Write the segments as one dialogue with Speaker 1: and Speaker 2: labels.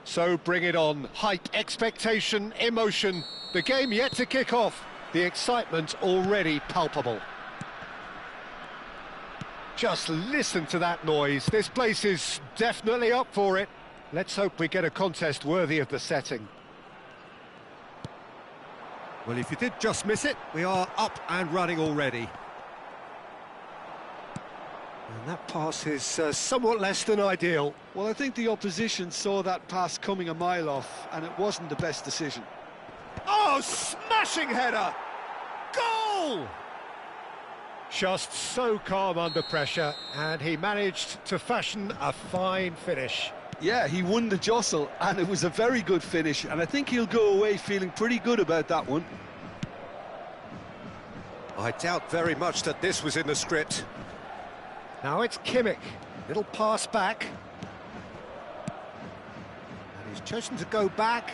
Speaker 1: So bring it on. Hype, expectation, emotion. The game yet to kick off. The excitement already palpable. Just listen to that noise. This place is definitely up for it. Let's hope we get a contest worthy of the setting. Well, if you did just miss it, we are up and running already. And that pass is somewhat less than ideal.
Speaker 2: Well, I think the opposition saw that pass coming a mile off, and it wasn't the best decision.
Speaker 1: Oh, smashing header! Goal! Just so calm under pressure, and he managed to fashion a fine finish.
Speaker 2: Yeah, he won the jostle, and it was a very good finish, and I think he'll go away feeling pretty good about that one.
Speaker 1: I doubt very much that this was in the script. Now it's Kimmich. Little pass back. And he's chosen to go back.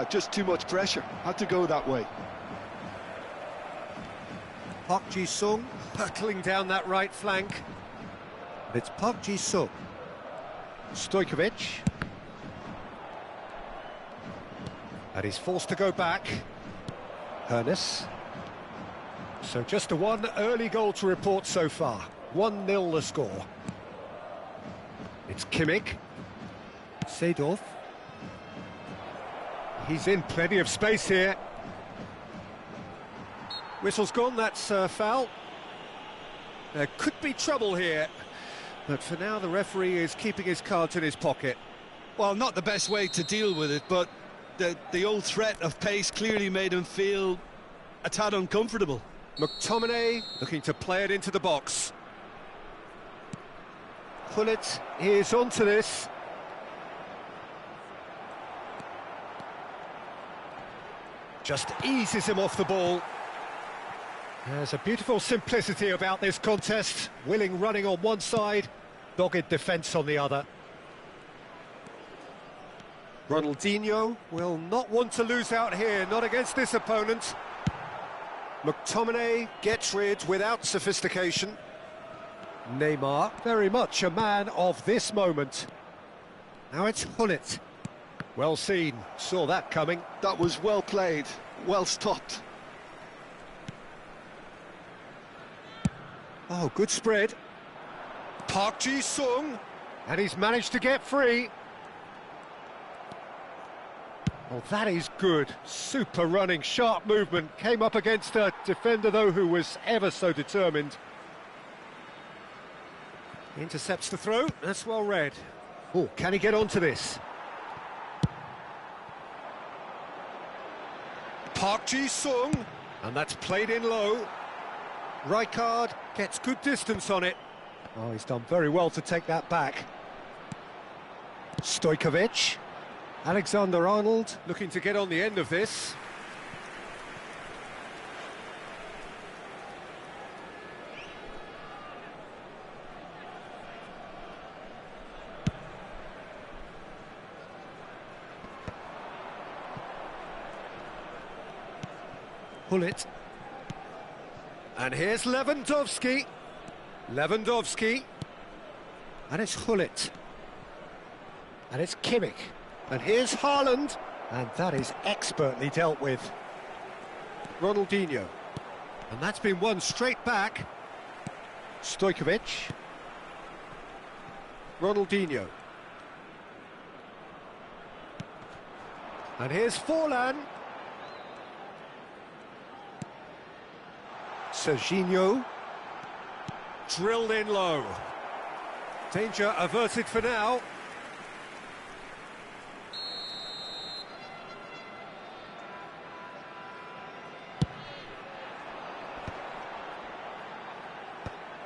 Speaker 2: Just too much pressure. Had to go that way.
Speaker 1: Park Ji-sung hurtling down that right flank. It's Park Ji-sung. Stojkovic. And he's forced to go back. Hernes. So just a one early goal to report so far. 1-0 the score. It's Kimmich. Seedorf. He's in plenty of space here. Whistle's gone, that's foul. There could be trouble here, but for now the referee is keeping his cards in his pocket.
Speaker 2: Well, not the best way to deal with it, but the old threat of pace clearly made him feel a tad uncomfortable.
Speaker 1: McTominay looking to play it into the box. Gullit is onto this. Just eases him off the ball. There's a beautiful simplicity about this contest. Willing running on one side, dogged defence on the other. Ronaldinho will not want to lose out here, not against this opponent. McTominay gets rid without sophistication. Neymar, very much a man of this moment. Now it's Gullit. Well seen, saw that coming.
Speaker 2: That was well played, well stopped.
Speaker 1: Oh, good spread. Park Ji-sung, and he's managed to get free. Oh, that is good. Super running, sharp movement. Came up against a defender, though, who was ever so determined. Intercepts the throw. That's well read. Oh, can he get onto this? Park Ji-sung, and that's played in low. Rijkaard gets good distance on it. Oh, he's done very well to take that back. Stojkovic. Alexander-Arnold looking to get on the end of this. Gullit. And here's Lewandowski. Lewandowski. And it's Gullit. And it's Kimmich. And here's Haaland. And that is expertly dealt with. Ronaldinho. And that's been won straight back. Stojkovic. Ronaldinho. And here's Forlan. Serginho. Drilled in low. Danger averted for now.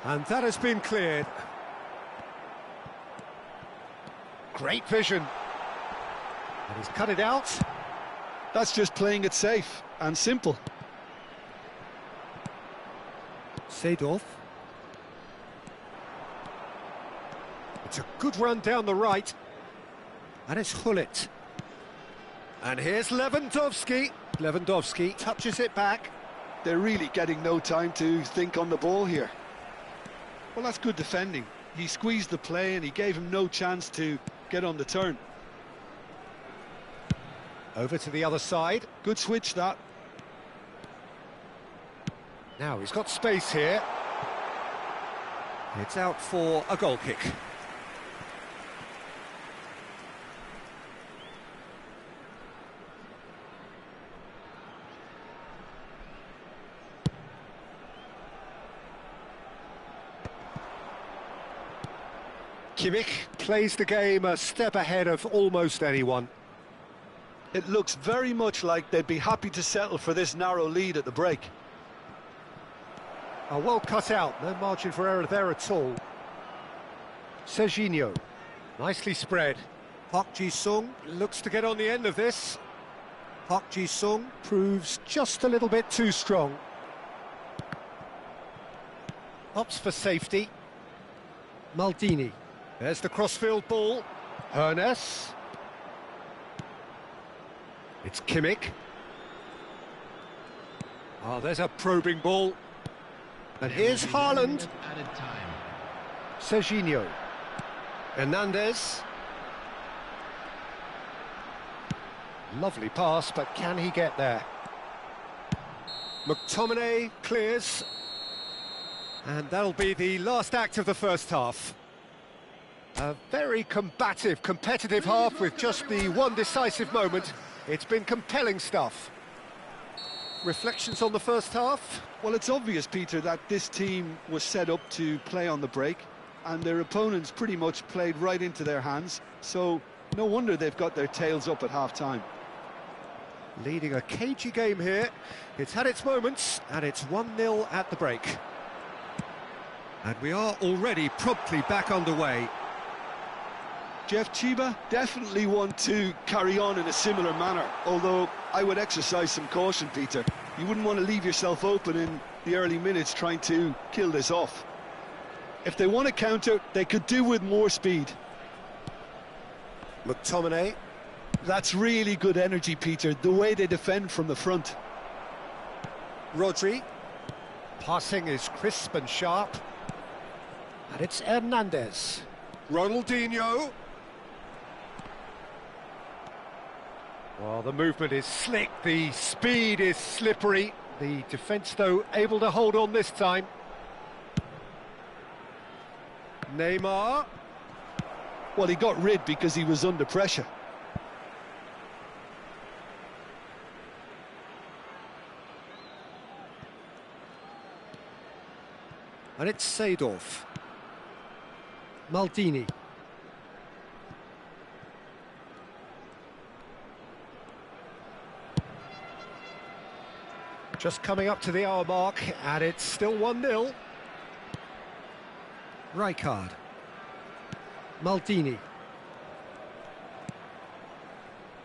Speaker 1: And that has been cleared. Great vision. And he's cut it out.
Speaker 2: That's just playing it safe and simple.
Speaker 1: Seedorf. It's a good run down the right. And it's Gullit. And here's Lewandowski. Lewandowski touches it back.
Speaker 2: They're really getting no time to think on the ball here. Well, that's good defending. He squeezed the play and he gave him no chance to get on the turn.
Speaker 1: Over to the other side.
Speaker 2: Good switch, that.
Speaker 1: Now he's got space here. It's out for a goal kick. Kimmich plays the game a step ahead of almost anyone.
Speaker 2: It looks very much like they'd be happy to settle for this narrow lead at the break.
Speaker 1: Oh, well cut out, no margin for error there at all. Serginho, nicely spread. Park Ji-sung looks to get on the end of this. Park Ji-sung proves just a little bit too strong. Opts for safety. Maldini. There's the crossfield ball. Hernes. It's Kimmich. Oh, there's a probing ball. And here's Haaland. Serginho. Hernandez. Lovely pass, but can he get there? McTominay clears. And that'll be the last act of the first half. A very combative, competitive half with just the one decisive moment. It's been compelling stuff. Reflections on the first half?
Speaker 2: Well, it's obvious, Peter, that this team was set up to play on the break, and their opponents pretty much played right into their hands, so no wonder they've got their tails up at half-time.
Speaker 1: Leading a cagey game here. It's had its moments, and it's 1-0 at the break. And we are already promptly back underway.
Speaker 2: Jeff, Chiba definitely want to carry on in a similar manner, although I would exercise some caution, Peter. You wouldn't want to leave yourself open in the early minutes trying to kill this off. If they want to counter, they could do with more speed.
Speaker 1: McTominay.
Speaker 2: That's really good energy, Peter, the way they defend from the front.
Speaker 1: Rodri. Passing is crisp and sharp. And it's Hernandez. Ronaldinho. Well, the movement is slick, the speed is slippery. The defence, though, able to hold on this time. Neymar.
Speaker 2: Well, he got rid because he was under pressure.
Speaker 1: And it's Seedorf. Maldini. Just coming up to the hour mark, and it's still 1-0. Rijkaard. Maldini.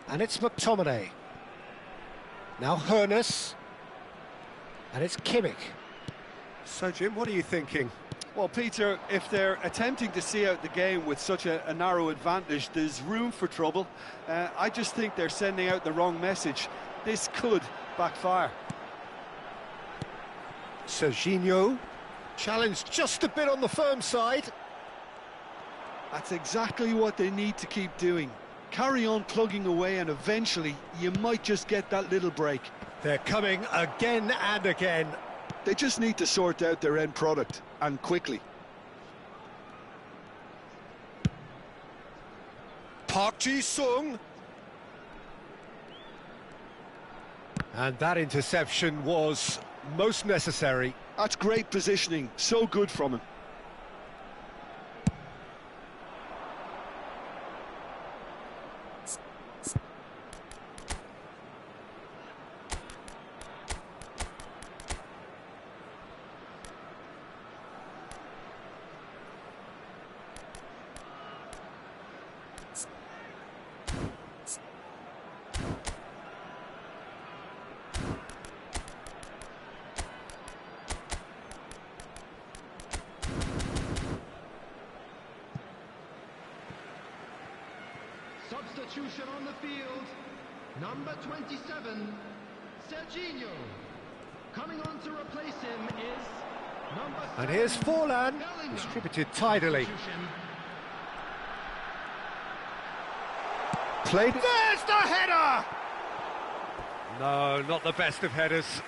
Speaker 1: And it's McTominay. Now Hernes. And it's Kimmich. So, Jim, what are you thinking?
Speaker 2: Well, Peter, if they're attempting to see out the game with such a narrow advantage, there's room for trouble. I just think they're sending out the wrong message. This could backfire.
Speaker 1: Serginho, challenged just a bit on the firm side.
Speaker 2: That's exactly what they need to keep doing. Carry on plugging away, and eventually you might just get that little break.
Speaker 1: They're coming again and again.
Speaker 2: They just need to sort out their end product, and quickly.
Speaker 1: Park Ji-sung. And that interception was most necessary.
Speaker 2: That's great positioning, so good from him.
Speaker 3: Substitution on the field, number 27, Serginho. Coming on to replace him is number 7.
Speaker 1: And here's Forlan, distributed tidily. Played. There's the header! No, not the best of headers.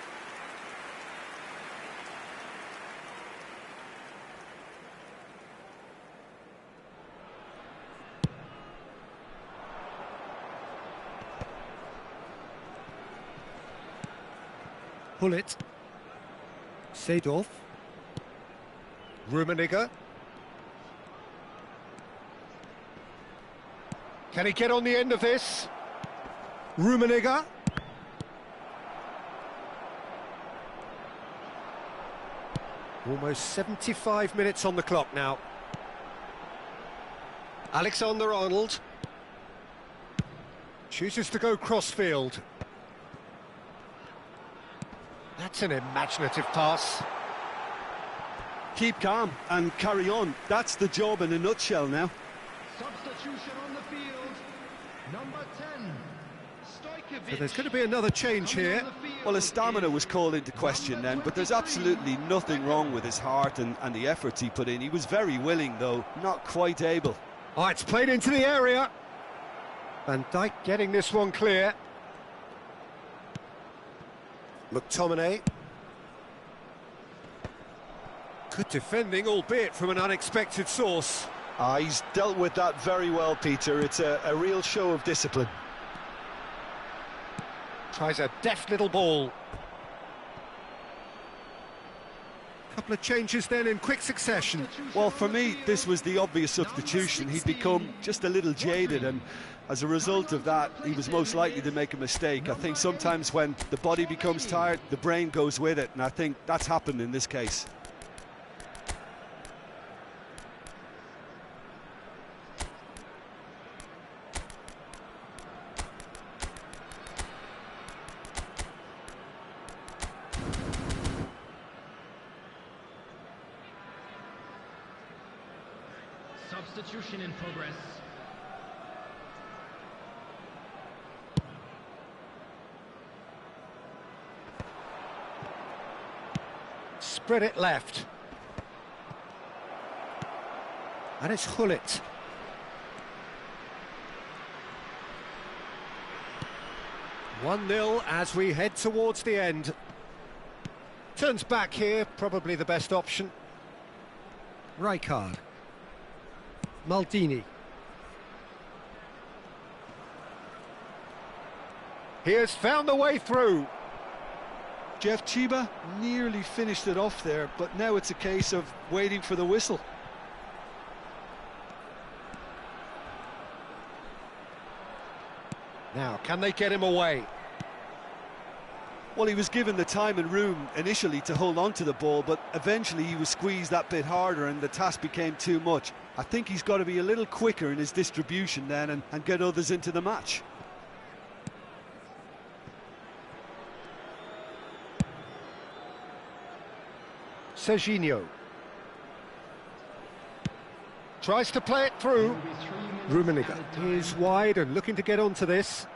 Speaker 1: Pull it. Seedorf. Rummenigge. Can he get on the end of this? Rummenigge. Almost 75 minutes on the clock now. Alexander-Arnold. Chooses to go crossfield. That's an imaginative pass.
Speaker 2: Keep calm and carry on. That's the job in a nutshell now.
Speaker 3: Substitution on the field. Number 10, Stojkovic.
Speaker 1: So there's going to be another change here.
Speaker 2: Well, his stamina was called into question then, but there's absolutely nothing wrong with his heart and the efforts he put in. He was very willing, though, not quite able.
Speaker 1: Oh, it's played into the area. Van Dijk getting this one clear. McTominay. Good defending, albeit from an unexpected source.
Speaker 2: He's dealt with that very well, Peter. It's a real show of discipline.
Speaker 1: Tries a deft little ball. Couple of changes then in quick succession.
Speaker 2: Well, for me, this was the obvious substitution. He'd become just a little jaded, and as a result of that, he was most likely to make a mistake. I think sometimes when the body becomes tired, the brain goes with it, and I think that's happened in this case.
Speaker 3: Substitution in progress.
Speaker 1: Spread it left. And it's Hullet. One-nil as we head towards the end. Turns back here, probably the best option. Rijkaard. Maldini. He has found the way through.
Speaker 2: Jeff Chiba nearly finished it off there, but now it's a case of waiting for the whistle.
Speaker 1: Now, can they get him away?
Speaker 2: Well, he was given the time and room initially to hold on to the ball, but eventually he was squeezed that bit harder and the task became too much. I think he's got to be a little quicker in his distribution then and get others into the match.
Speaker 1: Serginho. Tries to play it through. Rummenigge is wide and looking to get onto this.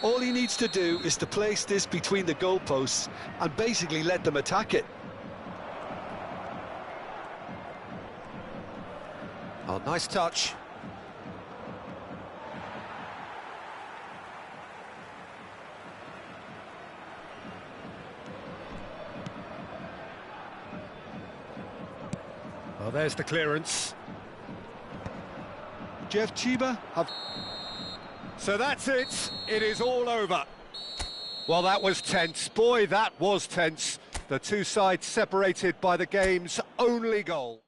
Speaker 2: All he needs to do is to place this between the goalposts and basically let them attack it.
Speaker 1: Oh, nice touch. Well, there's the clearance.
Speaker 2: Jeff Chiba have...
Speaker 1: So that's it. It is all over. Well, that was tense. Boy, that was tense. The two sides separated by the game's only goal.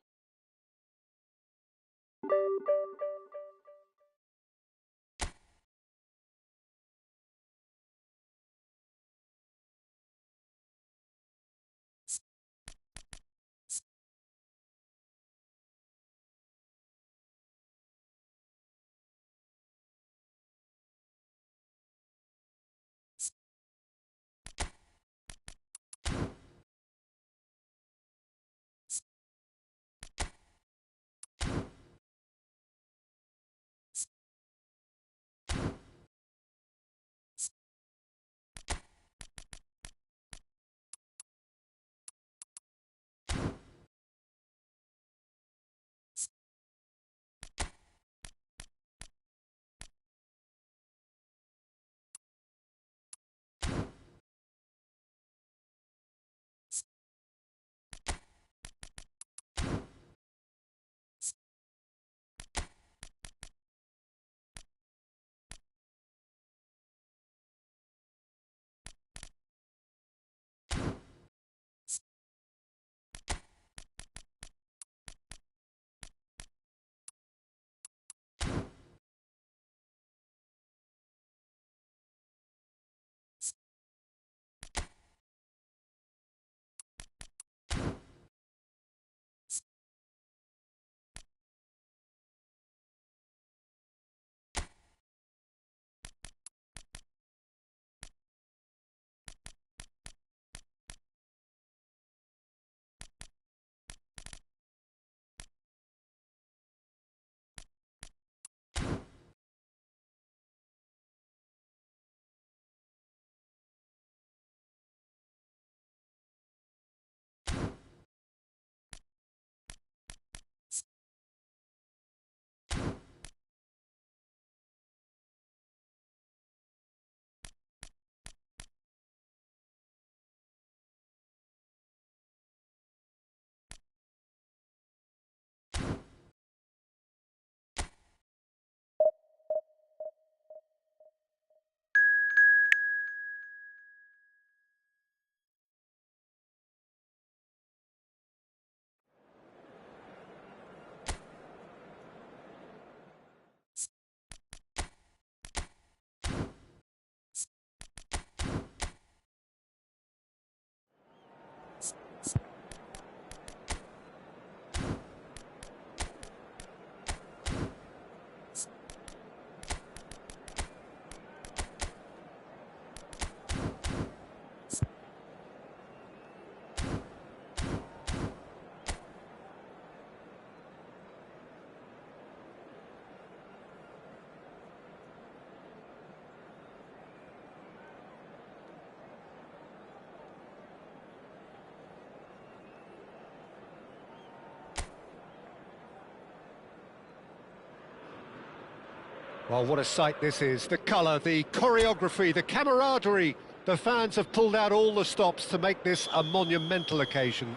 Speaker 1: Well, what a sight this is. The colour, the choreography, the camaraderie. The fans have pulled out all the stops to make this a monumental occasion.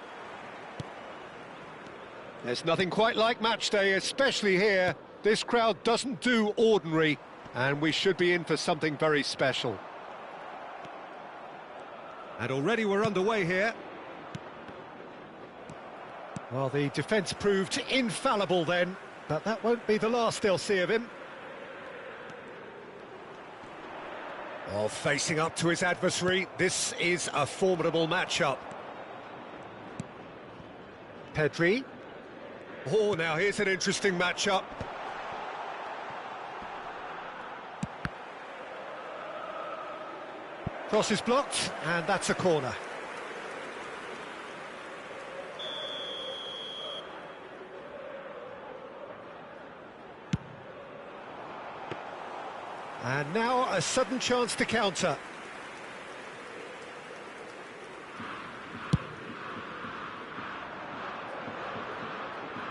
Speaker 1: There's nothing quite like match day, especially here. This crowd doesn't do ordinary, and we should be in for something very special. And already we're underway here. Well, the defence proved infallible then, but that won't be the last they'll see of him. Well, facing up to his adversary, this is a formidable matchup. Pedri. Oh, now here's an interesting matchup. Cross is blocked, and that's a corner. And now a sudden chance to counter.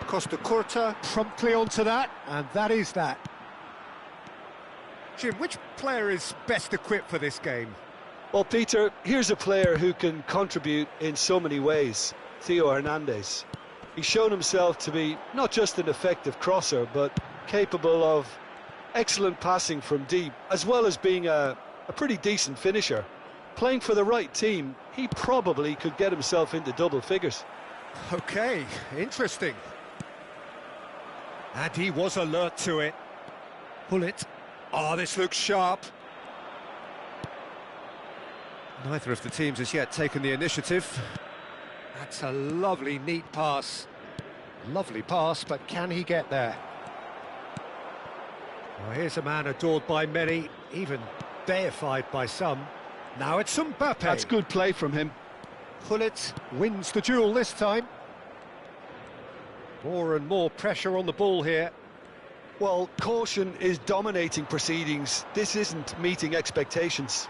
Speaker 1: Costa Curta promptly onto that, and that is that. Jim, which player is best equipped for this game?
Speaker 2: Well, Peter, here's a player who can contribute in so many ways. Theo Hernandez. He's shown himself to be not just an effective crosser, but capable of excellent passing from deep, as well as being a pretty decent finisher. Playing for the right team, he probably could get himself into double figures.
Speaker 1: OK, interesting. And he was alert to it. Pull it. Oh, this looks sharp. Neither of the teams has yet taken the initiative. That's a lovely, neat pass. Lovely pass, but can he get there? Well, here's a man adored by many, even deified by some. Now it's Mbappe.
Speaker 2: That's good play from him.
Speaker 1: Pullet wins the duel this time. More and more pressure on the ball here.
Speaker 2: Well, caution is dominating proceedings. This isn't meeting expectations.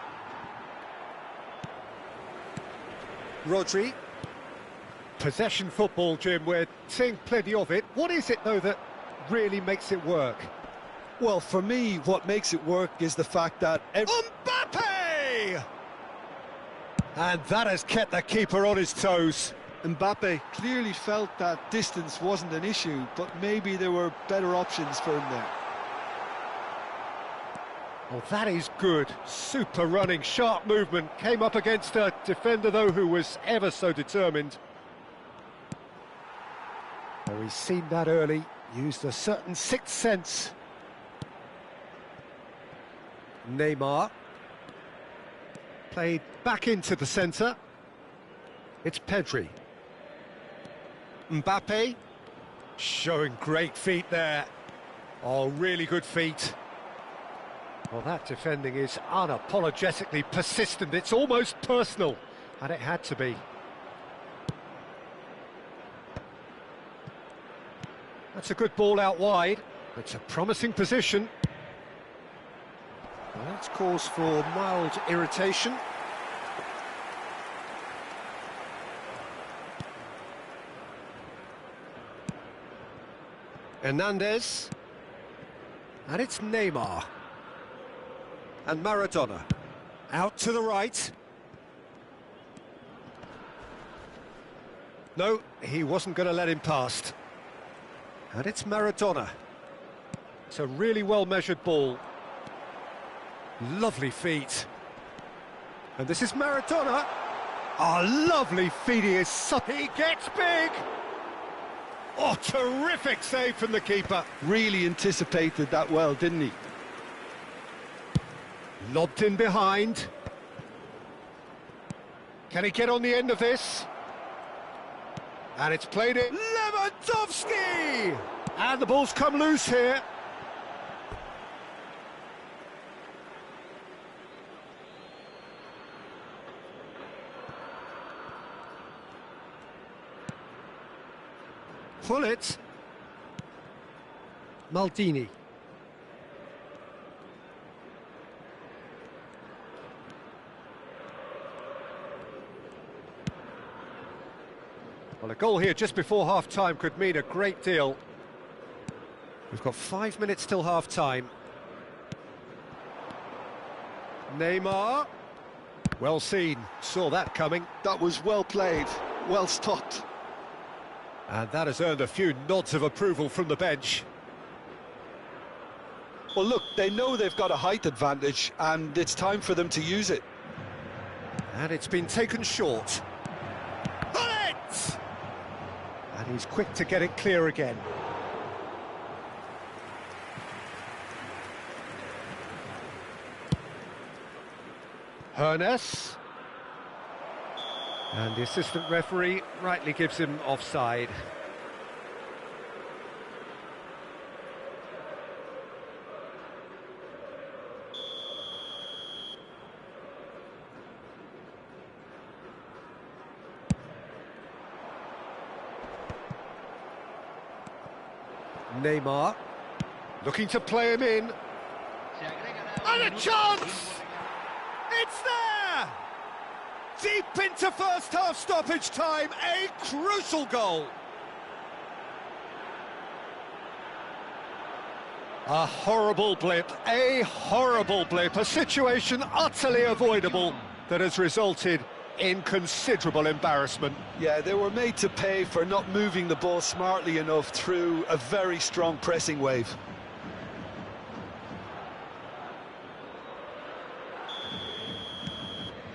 Speaker 1: Rodri. Possession football, Jim, we're seeing plenty of it. What is it, though, that really makes it work?
Speaker 2: Well, for me, what makes it work is the fact that...
Speaker 1: Mbappe! And that has kept the keeper on his toes.
Speaker 2: Mbappe clearly felt that distance wasn't an issue, but maybe there were better options for him there.
Speaker 1: Well, that is good. Super running, sharp movement. Came up against a defender, though, who was ever so determined. Oh, he's seen that early. Used a certain sixth sense. Neymar. Played back into the centre. It's Pedri. Mbappe. Showing great feet there. Oh, really good feet. Well, that defending is unapologetically persistent. It's almost personal, and it had to be. That's a good ball out wide. It's a promising position. Well, that's cause for mild irritation. Hernandez. And it's Neymar. And Maradona. Out to the right. No, he wasn't going to let him past. And it's Maradona. It's a really well-measured ball. Lovely feet. And this is Maradona. Oh, lovely feet, he is... He gets big! Oh, terrific save from the keeper.
Speaker 2: Really anticipated that well, didn't he?
Speaker 1: Lobbed in behind. Can he get on the end of this? And it's played it. Lewandowski! And the ball's come loose here. Pull it. Maldini. Well, a goal here just before half-time could mean a great deal. We've got 5 minutes till half-time. Neymar. Well seen, saw that coming.
Speaker 2: That was well played, well stopped.
Speaker 1: And that has earned a few nods of approval from the bench.
Speaker 2: Well, look, they know they've got a height advantage, and it's time for them to use it.
Speaker 1: And it's been taken short. Bullet! And he's quick to get it clear again. Hoeneß. And the assistant referee rightly gives him offside. Neymar, looking to play him in. And a chance! It's there! Deep into first half stoppage time, a crucial goal. A horrible blip, a situation utterly avoidable that has resulted in considerable embarrassment.
Speaker 2: Yeah, they were made to pay for not moving the ball smartly enough through a very strong pressing wave.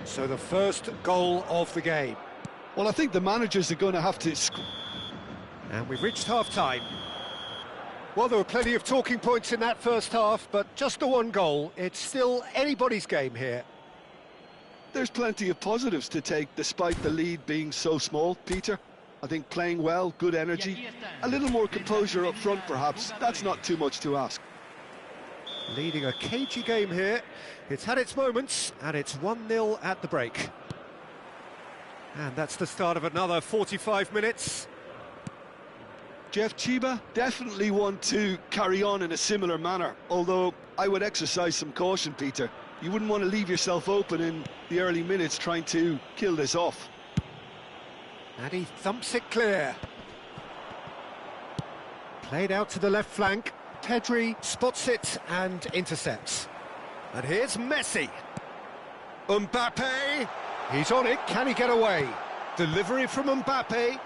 Speaker 1: So the first goal of the game.
Speaker 2: Well, I think the managers are going to have to...
Speaker 1: And we've reached half-time. Well, there were plenty of talking points in that first half, but just the one goal. It's still anybody's game here.
Speaker 2: There's plenty of positives to take, despite the lead being so small, Peter. I think playing well, good energy, a little more composure up front, perhaps. That's not too much to ask.
Speaker 1: Leading a cagey game here. It's had its moments, and it's 1-0 at the break. And that's the start of another 45 minutes.
Speaker 2: Jeff Chiba definitely want to carry on in a similar manner, although I would exercise some caution, Peter. You wouldn't want to leave yourself open in the early minutes trying to kill this off.
Speaker 1: And he thumps it clear. Played out to the left flank. Pedri spots it and intercepts. And here's Messi. Mbappe. He's on it. Can he get away? Delivery from Mbappe.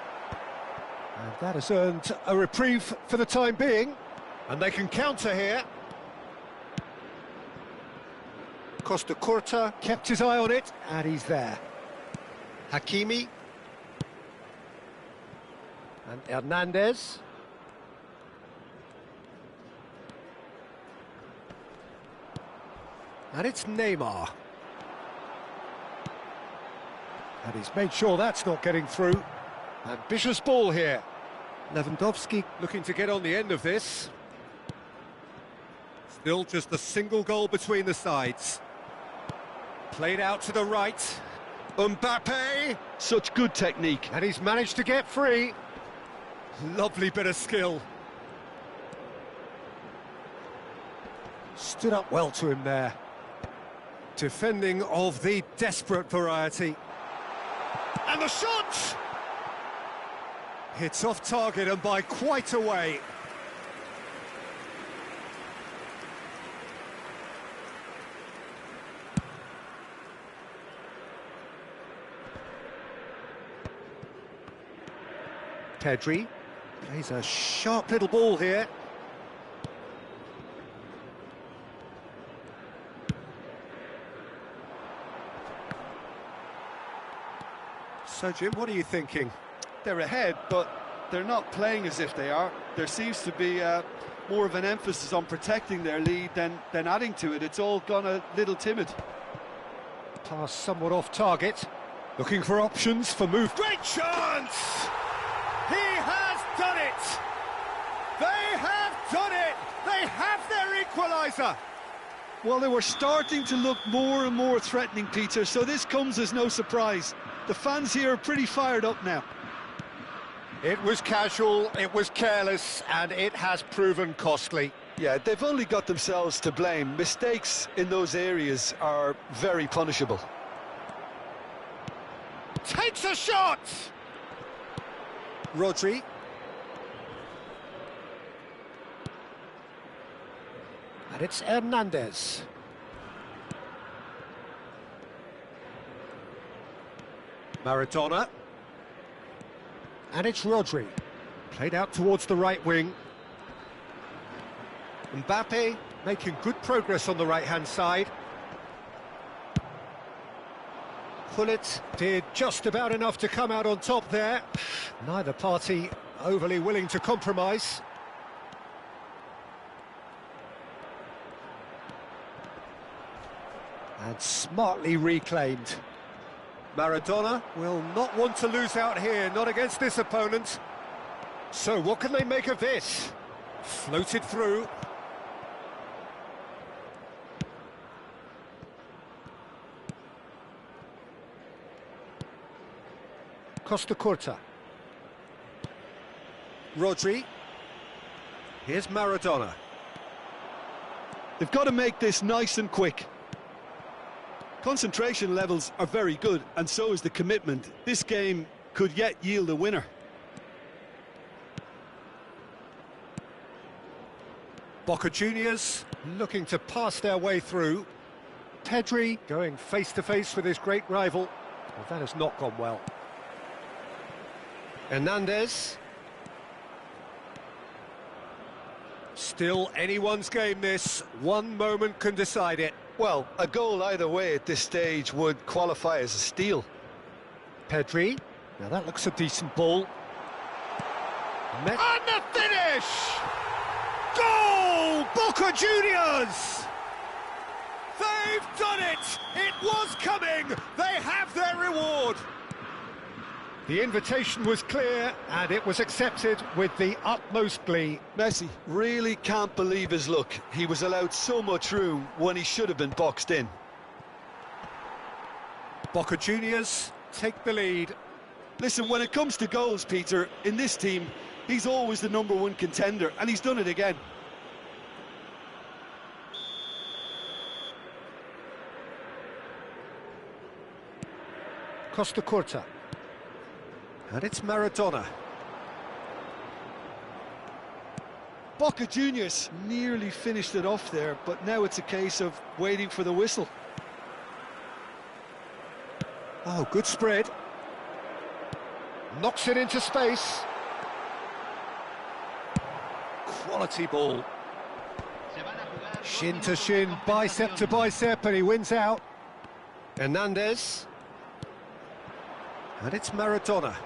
Speaker 1: And that has earned a reprieve for the time being. And they can counter here. Costa Curta kept his eye on it, and he's there. Hakimi. And Hernandez. And it's Neymar. And he's made sure that's not getting through. Ambitious ball here. Lewandowski looking to get on the end of this. Still just a single goal between the sides. Played out to the right. Mbappe!
Speaker 2: Such good technique.
Speaker 1: And he's managed to get free. Lovely bit of skill. Stood up well to him there. Defending of the desperate variety. And the shot! Hits off target and by quite a way. Pedri plays a sharp little ball here. So, Jim, what are you thinking?
Speaker 2: They're ahead, but they're not playing as if they are. There seems to be more of an emphasis on protecting their lead than adding to it. It's all gone a little timid.
Speaker 1: Pass somewhat off target. Looking for options for move. Great chance! He has done it! They have done it! They have their equaliser!
Speaker 2: Well, they were starting to look more and more threatening, Peter, so this comes as no surprise. The fans here are pretty fired up now.
Speaker 1: It was casual, it was careless, and it has proven costly.
Speaker 2: Yeah, they've only got themselves to blame. Mistakes in those areas are very punishable.
Speaker 1: Takes a shot! Rodri. And it's Hernandez. Maradona. And it's Rodri. Played out towards the right wing. Mbappe making good progress on the right-hand side. Gullit did just about enough to come out on top there. Neither party overly willing to compromise. And smartly reclaimed. Maradona will not want to lose out here, not against this opponent. So what can they make of this? Floated through. Costa Curta. Rodri. Here's Maradona.
Speaker 2: They've got to make this nice and quick. Concentration levels are very good, and so is the commitment. This game could yet yield a winner.
Speaker 1: Boca Juniors looking to pass their way through. Pedri going face-to-face with his great rival. Well, that has not gone well. Hernandez. Still anyone's game, this. One moment can decide it.
Speaker 2: Well, a goal either way at this stage would qualify as a steal.
Speaker 1: Pedri. Now that looks a decent ball. And the finish! Goal! Boca Juniors! They've done it! It was coming! They have their reward! The invitation was clear, and it was accepted with the utmost glee.
Speaker 2: Messi really can't believe his luck. He was allowed so much room when he should have been boxed in.
Speaker 1: Boca Juniors take the lead.
Speaker 2: Listen, when it comes to goals, Peter, in this team, he's always the #1 contender, and he's done it again.
Speaker 1: Costa Curta. And it's Maradona.
Speaker 2: Boca Juniors nearly finished it off there, but now it's a case of waiting for the whistle.
Speaker 1: Oh, good spread. Knocks it into space. Quality ball. Shin to shin, bicep to bicep, and he wins out. Hernandez. And it's Maradona.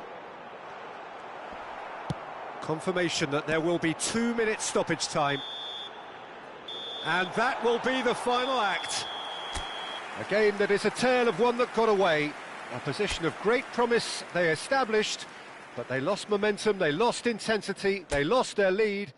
Speaker 1: Confirmation that there will be 2 minutes stoppage time. And that will be the final act. A game that is a tale of one that got away. A position of great promise they established, but they lost momentum, they lost intensity, they lost their lead.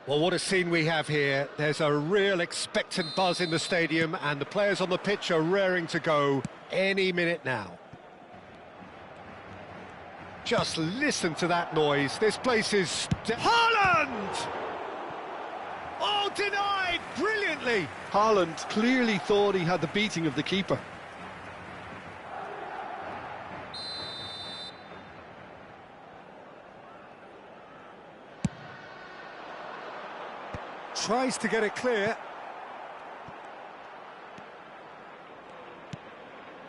Speaker 1: Well, what a scene we have here. There's a real expectant buzz in the stadium, and the players on the pitch are raring to go any minute now. Just listen to that noise. This place is... Haaland! Oh, denied brilliantly!
Speaker 2: Haaland clearly thought he had the beating of the keeper.
Speaker 1: Tries to get it clear.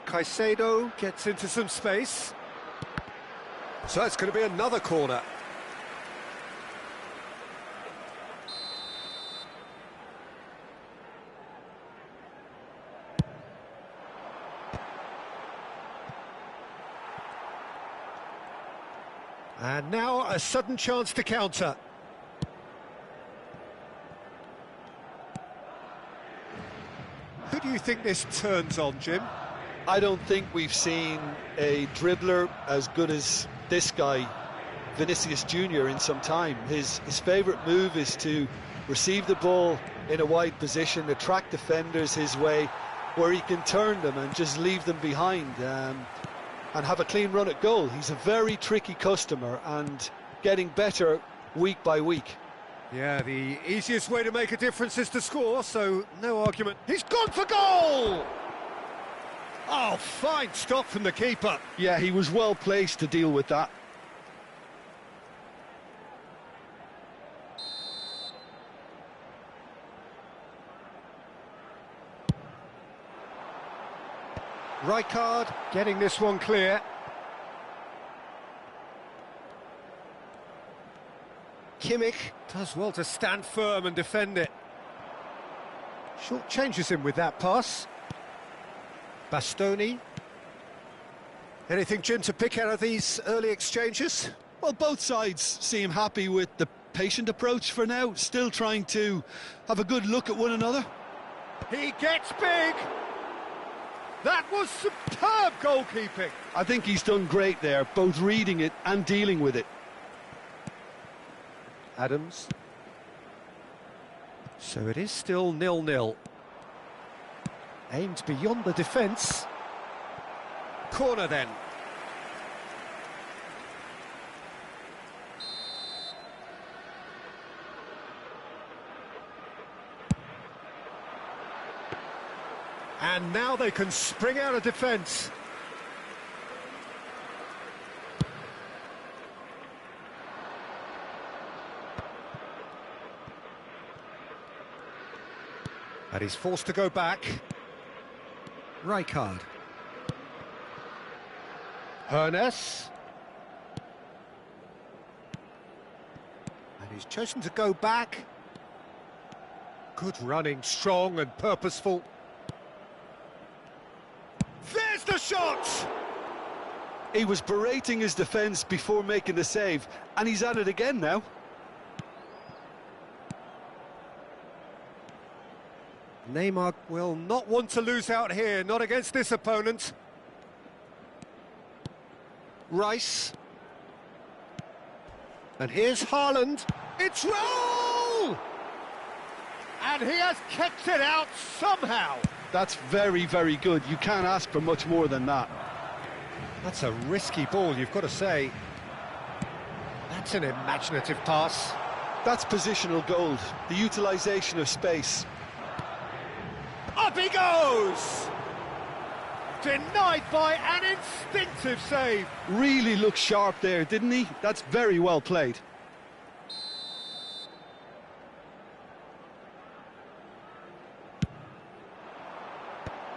Speaker 1: Caicedo gets into some space. So it's going to be another corner. And now a sudden chance to counter. Who do you think this turns on, Jim?
Speaker 2: I don't think we've seen a dribbler as good as this guy, Vinicius Junior, in some time. His favourite move is to receive the ball in a wide position, attract defenders his way, where he can turn them and just leave them behind and have a clean run at goal. He's a very tricky customer and getting better week by week.
Speaker 1: Yeah, the easiest way to make a difference is to score, so no argument. He's gone for goal! Oh, fine stop from the keeper.
Speaker 2: Yeah, he was well placed to deal with that.
Speaker 1: Rijkaard getting this one clear. Kimmich does well to stand firm and defend it. Short changes him with that pass. Bastoni. Anything, Jim, to pick out of these early exchanges?
Speaker 2: Well, both sides seem happy with the patient approach for now, still trying to have a good look at one another.
Speaker 1: He gets big! That was superb goalkeeping!
Speaker 2: I think he's done great there, both reading it and dealing with it.
Speaker 1: Adams. So it is still 0-0. Aimed beyond the defence. Corner then. And now they can spring out of defence. And he's forced to go back. Rijkaard. Hernes. And he's chosen to go back. Good running, strong and purposeful. There's the shot!
Speaker 2: He was berating his defence before making the save, and he's at it again now.
Speaker 1: Neymar will not want to lose out here, not against this opponent. Rice. And here's Haaland. It's Raul! And he has kept it out somehow.
Speaker 2: That's very, very good. You can't ask for much more than that.
Speaker 1: That's a risky ball, you've got to say. That's an imaginative pass.
Speaker 2: That's positional gold, the utilisation of space.
Speaker 1: Up he goes! Denied by an instinctive save.
Speaker 2: Really looked sharp there, didn't he? That's very well played.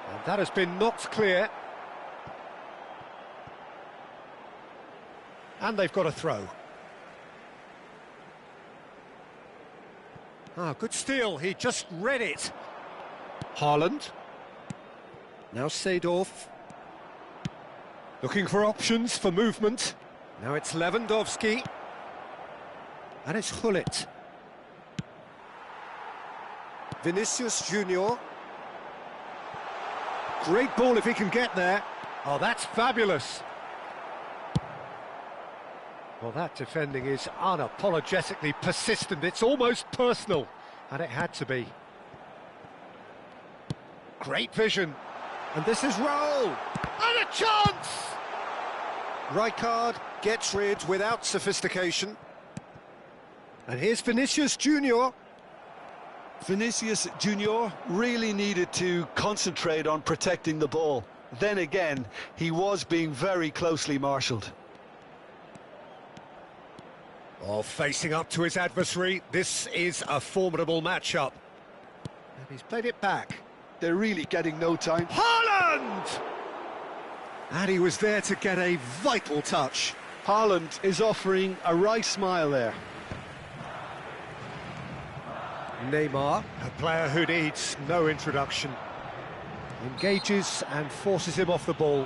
Speaker 1: And that has been knocked clear. And they've got a throw. Ah, good steal, he just read it. Haaland. Now Seedorf. Looking for options for movement. Now it's Lewandowski. And it's Gullit. Vinicius Junior. Great ball if he can get there. Oh, that's fabulous. Well, that defending is unapologetically persistent. It's almost personal, and it had to be. Great vision. And this is Raul. And a chance! Rijkaard gets rid without sophistication. And here's Vinicius Junior.
Speaker 2: Vinicius Junior really needed to concentrate on protecting the ball. Then again, he was being very closely marshalled.
Speaker 1: Oh, facing up to his adversary, this is a formidable matchup. And he's played it back.
Speaker 2: They're really getting no time.
Speaker 1: Haaland! And he was there to get a vital touch.
Speaker 2: Haaland is offering a wry smile there.
Speaker 1: Neymar, a player who needs no introduction, engages and forces him off the ball.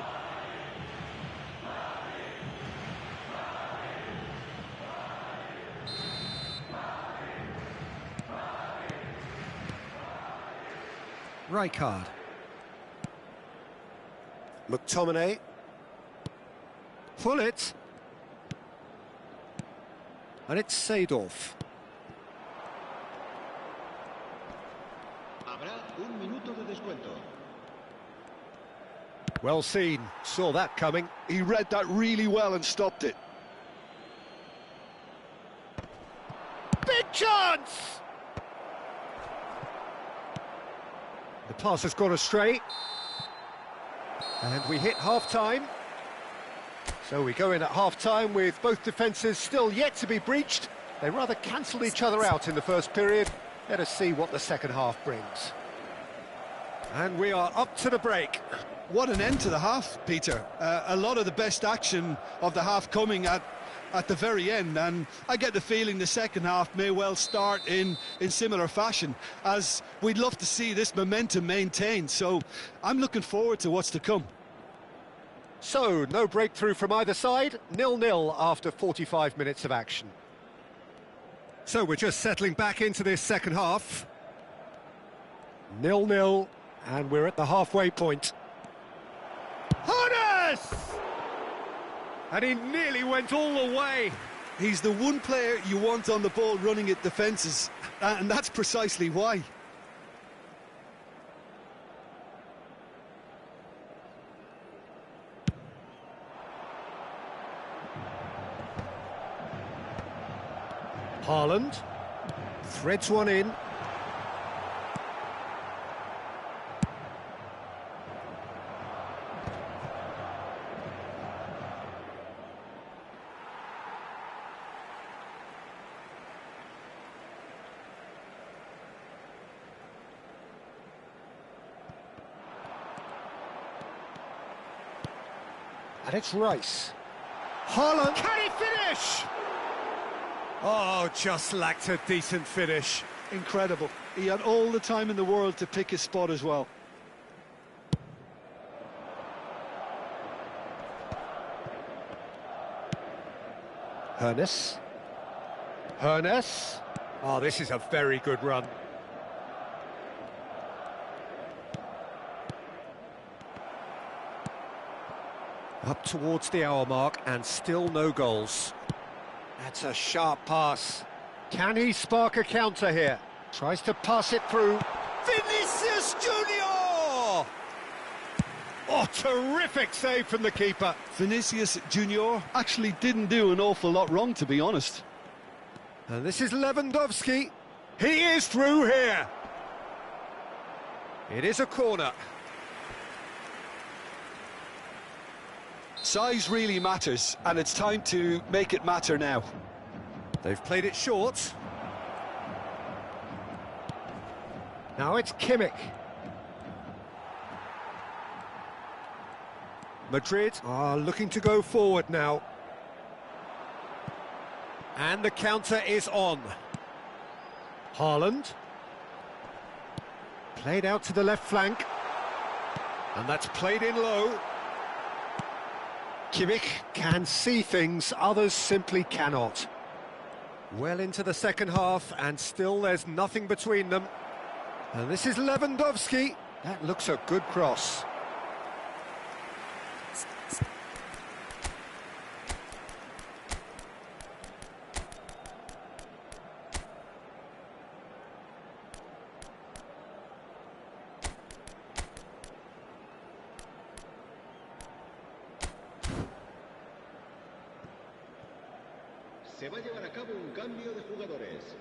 Speaker 1: Rijkaard. McTominay. Pull it. And it's Seedorf.
Speaker 3: Habrá un minuto de descuento.
Speaker 1: Well seen, saw that coming.
Speaker 2: He read that really well and stopped it.
Speaker 1: Big chance! The pass has gone astray. And we hit half-time. So we go in at half-time with both defences still yet to be breached. They rather cancelled each other out in the first period. Let us see what the second half brings. And we are up to the break.
Speaker 2: What an end to the half, Peter. A lot of the best action of the half coming at the very end, and I get the feeling the second half may well start in similar fashion, as we'd love to see this momentum maintained. So I'm looking forward to what's to come.
Speaker 1: So, no breakthrough from either side, 0-0 after 45 minutes of action. So we're just settling back into this second half. 0-0, and we're at the halfway point. Harness! And he nearly went all the way.
Speaker 2: He's the one player you want on the ball running at defences, and that's precisely why.
Speaker 1: Haaland threads one in. And it's Rice. Haaland, can he finish? Oh, just lacked a decent finish.
Speaker 2: Incredible. He had all the time in the world to pick his spot as well.
Speaker 1: Hernus. Hernus. Oh, this is a very good run. Up towards the hour mark and still no goals. That's a sharp pass. Can he spark a counter here? Tries to pass it through. Vinicius Junior! Oh, terrific save from the keeper.
Speaker 2: Vinicius Junior actually didn't do an awful lot wrong, to be honest.
Speaker 1: And this is Lewandowski. He is through here. It is a corner.
Speaker 2: Size really matters, and it's time to make it matter now.
Speaker 1: They've played it short. Now it's Kimmich. Madrid are looking to go forward now. And the counter is on. Haaland. Played out to the left flank. And that's played in low. Kimmich can see things others simply cannot. Well into the second half, and still there's nothing between them. And this is Lewandowski. That looks a good cross.
Speaker 4: Se va a llevar a cabo un cambio de jugadores.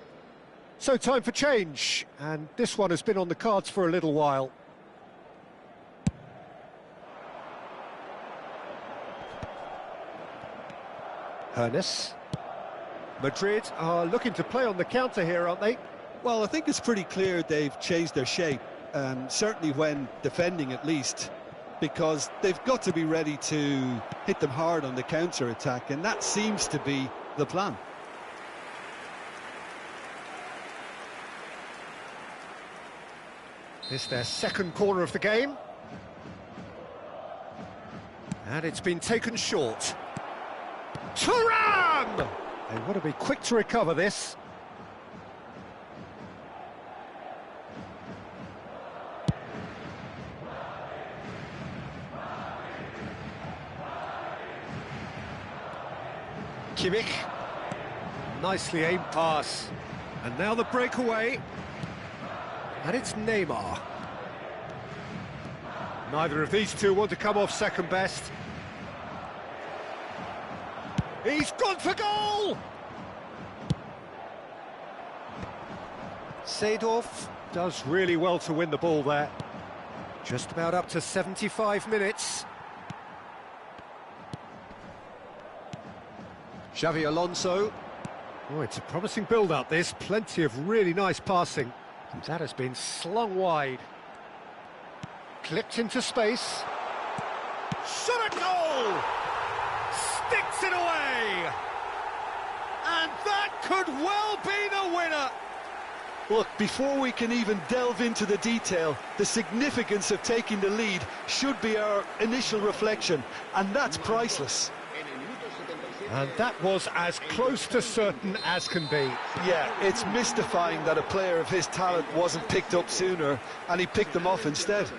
Speaker 1: So time for change, and this one has been on the cards for a little while. Ernest. Madrid are looking to play on the counter here, aren't they?
Speaker 2: Well, I think it's pretty clear they've changed their shape, certainly when defending at least, because they've got to be ready to hit them hard on the counter-attack, and that seems to be the plan.
Speaker 1: It's their second corner of the game. And it's been taken short. Thuram! They want to be quick to recover this. Kimmich. Nicely aimed pass. And now the breakaway. And it's Neymar. Neither of these two want to come off second best. He's gone for goal! Seedorf does really well to win the ball there. Just about up to 75 minutes. Xavi Alonso. Oh, it's a promising build-up, this. Plenty of really nice passing. And that has been slung wide. Clipped into space. Shot at goal! Sticks it away! And that could well be the winner!
Speaker 2: Look, before we can even delve into the detail, the significance of taking the lead should be our initial reflection, and that's priceless.
Speaker 1: And that was as close to certain as can be.
Speaker 2: Yeah, it's mystifying that a player of his talent wasn't picked up sooner, and he picked them off instead.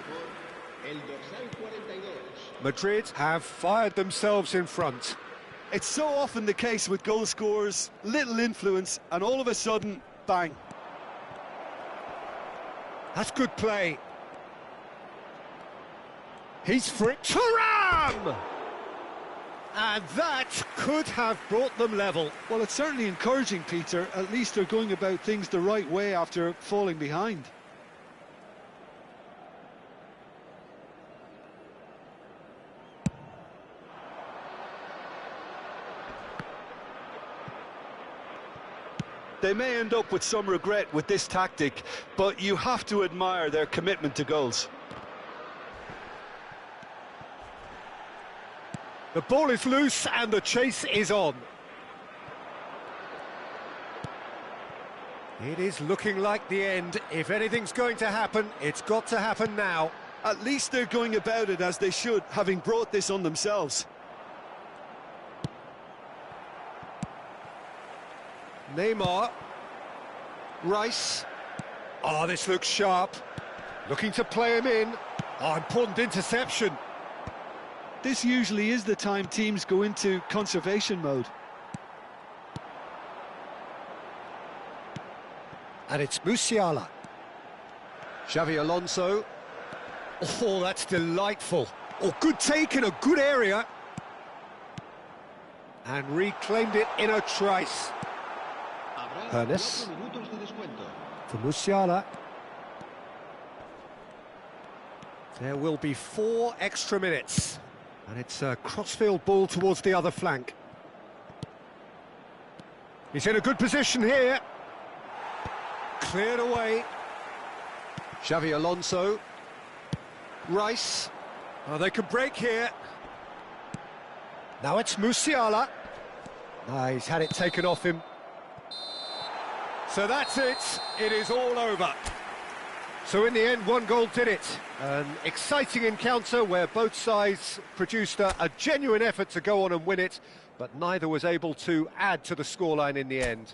Speaker 1: Madrid have fired themselves in front.
Speaker 2: It's so often the case with goal scorers, little influence, and all of a sudden, bang.
Speaker 1: That's good play. He's free. Thuram! And that could have brought them level.
Speaker 2: Well, it's certainly encouraging, Peter. At least they're going about things the right way after falling behind. They may end up with some regret with this tactic, but you have to admire their commitment to goals.
Speaker 1: The ball is loose and the chase is on. It is looking like the end. If anything's going to happen, it's got to happen now.
Speaker 2: At least they're going about it as they should, having brought this on themselves.
Speaker 1: Neymar. Rice. Oh, this looks sharp. Looking to play him in. Oh, important interception.
Speaker 2: This usually is the time teams go into conservation mode.
Speaker 1: And it's Musiala. Xavi Alonso. Oh, that's delightful. Oh, good take in a good area. And reclaimed it in a trice. Ernest. For Musiala. There will be 4 extra minutes. And it's a crossfield ball towards the other flank. He's in a good position here. Cleared away. Xavi Alonso. Rice. Oh, they can break here. Now it's Musiala. He's had it taken off him. So that's it. It is all over. So in the end, 1 goal did it. An exciting encounter where both sides produced a genuine effort to go on and win it, but neither was able to add to the scoreline in the end.